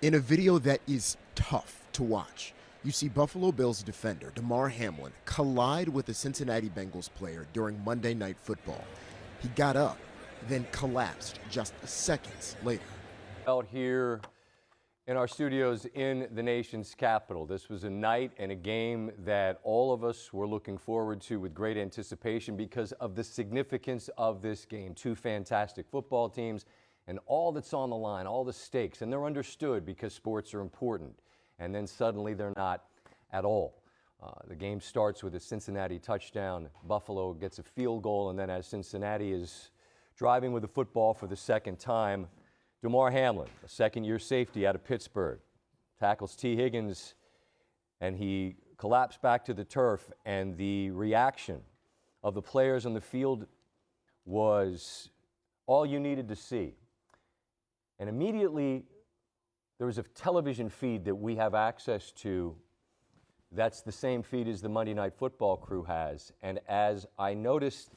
In a video that is tough to watch, you see Buffalo Bills defender Damar Hamlin collide with a Cincinnati Bengals player during Monday Night Football. He got up, then collapsed just seconds later. Out here in our studios in the nation's capital. This was a night and a game that all of us were looking forward to with great anticipation because of the significance of this game. Two fantastic football teams and all that's on the line, all the stakes, and they're understood because sports are important. And then suddenly they're not at all. The game starts with a Cincinnati touchdown. Buffalo gets a field goal, and then as Cincinnati is driving with the football for the second time, Damar Hamlin, a second-year safety out of Pittsburgh, tackles T. Higgins, and he collapsed back to the turf, and the reaction of the players on the field was all you needed to see. And immediately, there was a television feed that we have access to that's the same feed as the Monday Night Football crew has. And as I noticed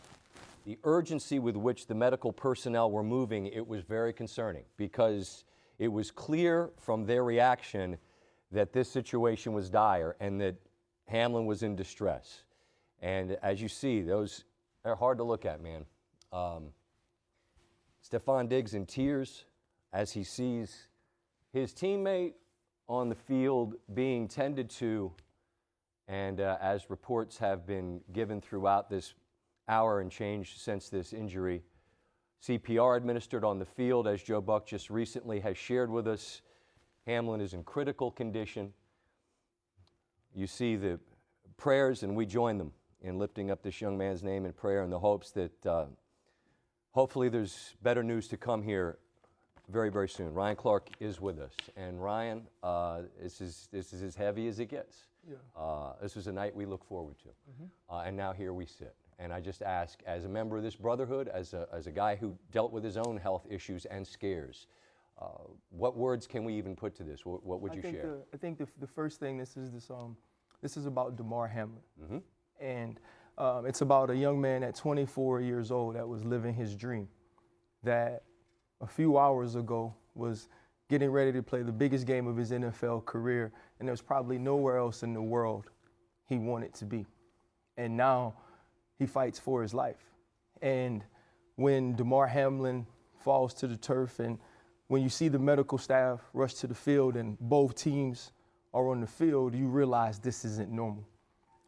the urgency with which the medical personnel were moving, it was very concerning because it was clear from their reaction that this situation was dire and that Hamlin was in distress. And as you see, those are hard to look at, man. Stefon Diggs in tears as he sees his teammate on the field being tended to, and as reports have been given throughout this hour and change since this injury, CPR administered on the field, as Joe Buck just recently has shared with us. Hamlin is in critical condition. You see the prayers, and we join them in lifting up this young man's name in prayer in the hopes that hopefully there's better news to come here very, very soon. Ryan Clark is with us. And Ryan, this is as heavy as it gets. Yeah. This was a night we look forward to. And now here we sit. And I just ask, as a member of this brotherhood, as a guy who dealt with his own health issues and scares, what words can we even put to this? What would you share? I think the first thing, this is about Damar Hamlin. And it's about a young man at 24 years old that was living his dream, that a few hours ago was getting ready to play the biggest game of his NFL career, and there's probably nowhere else in the world he wanted to be. And now he fights for his life. And when Damar Hamlin falls to the turf, and when you see the medical staff rush to the field and both teams are on the field, you realize this isn't normal.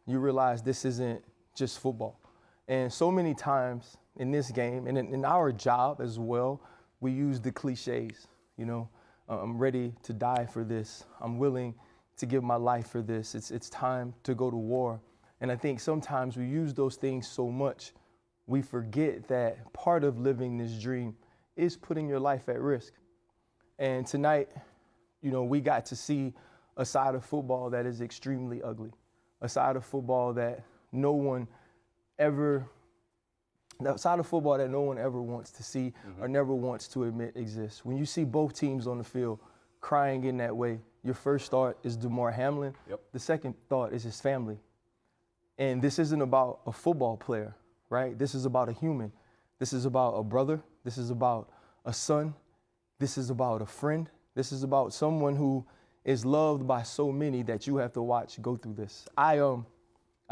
You realize this isn't just football. And so many times in this game, and in our job as well, we use the cliches, you know, I'm ready to die for this. I'm willing to give my life for this. It's time to go to war. And I think sometimes we use those things so much, we forget that part of living this dream is putting your life at risk. And tonight, you know, we got to see a side of football that is extremely ugly, a side of football that no one ever wants to see or never wants to admit exists. When you see both teams on the field crying in that way, your first thought is Damar Hamlin. Yep. The second thought is his family. And this isn't about a football player, right? This is about a human. This is about a brother. This is about a son. This is about a friend. This is about someone who is loved by so many that you have to watch go through this. I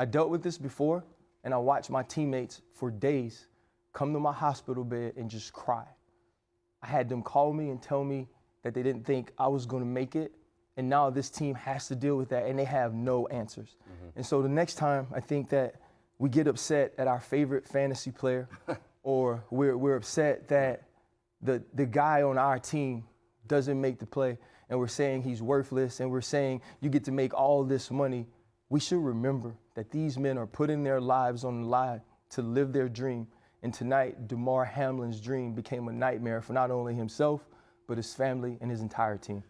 dealt with this before, and I watched my teammates for days come to my hospital bed and just cry. I had them call me and tell me that they didn't think I was going to make it, and now this team has to deal with that, and they have no answers. And so the next time I think that we get upset at our favorite fantasy player, or we're upset that the guy on our team doesn't make the play, and we're saying he's worthless, and we're saying you get to make all this money, we should remember that these men are putting their lives on the line to live their dream. And tonight, Damar Hamlin's dream became a nightmare for not only himself, but his family and his entire team.